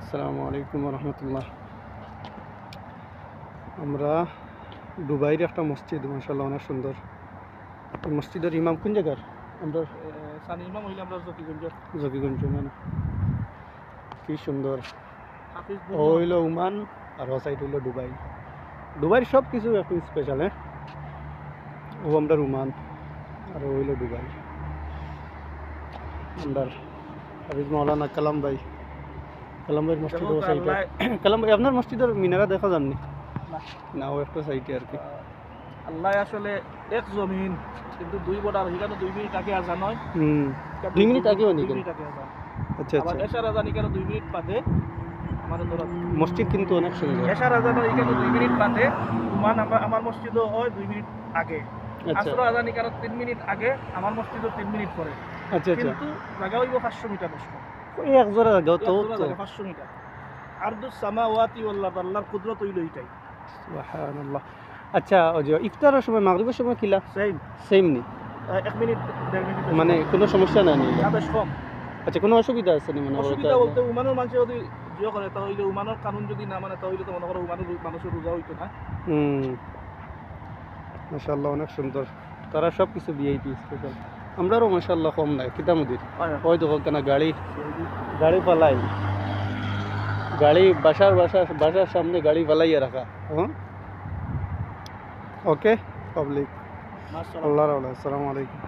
আসসালামু আলাইকুম রহমতুল্লাহ। আমরা দুবাইয়ের একটা মসজিদ, মাশাআল্লাহ অনেক সুন্দর। এই মসজিদের ইমাম কোন জায়গার? আমরা সানি ইমাম হইলে আমরা জকিগঞ্জ না, কি সুন্দর। হাফিজ ও হইল ওমান আর ও সাইড হইল দুবাই। দুবাইয়ের সব কিছু একটু স্পেশাল। ও আমরা ওমান আর ও হইল দুবাই। আমরা হাফিজ মাওলানা কালাম ভাই, কালাম ভাইয়ের মসজিদ ও সাইডে। কালাম ভাই, আপনার মসজিদের মিনারা দেখা যাননি? না, ও একটা সাইডে আর কি। আল্লাহ আসলে এক জমিন, কিন্তু দুই বর্ডার, এখানে 2 মিনিট আগে আজান হয়। 2 মিনিট আগে হয়নি 2 কেন? মিনিট আগে আজান। আচ্ছা আবার আচ্ছা। এশার আজান এখানে 2 মিনিট বাদে। আমাদের ধরো মসজিদ কিন্তু অনেক সুন্দর। এশার আজান হয় এখানে 2 মিনিট বাদে। আমার মসজিদও হয় 2 মিনিট আগে। আচ্ছা আসর আজান এখানে 3 মিনিট আগে, আমার মসজিদও 3 মিনিট পরে। আচ্ছা আচ্ছা। কিন্তু জায়গা হইব 500 মিটার দূর। ওই এক জোড়া জায়গা তো 500 মিটার। আরদুস সামাওয়াতি ওয়াল আরদ, আল্লাহর কুদরত হইল এইটাই। সুবহানাল্লাহ। আচ্ছা, ওই যে ইফতারের সময় মাগরিবের সময় কিলা সেম নি? 1 মিনিট 1.5 মিনিট মানে কোনো সমস্যা নাই নি? বেশ কম। আচ্ছা, কোনো অসুবিধা আছে নি? মানে অসুবিধা বলতে উমানের মানুষ যদি জিও করে তাহলে উমানের কানুন যদি না মানে তাহলে তো মনে করো উমানের মানুষের রোজা হইতো না। মাশাআল্লাহ অনেক সুন্দর। তারা সব কিছু ভিআইপি স্পেশাল। আমরাও মাশাআল্লাহ কম নাই কিতামুদির। ওই দেখো কেন গাড়ি পালাই, গাড়ি বাসার সামনে গাড়ি পালাইয়া রাখা। ওকে পাবলিক, আল্লাহর আল্লাহ। আসসালামু আলাইকুম।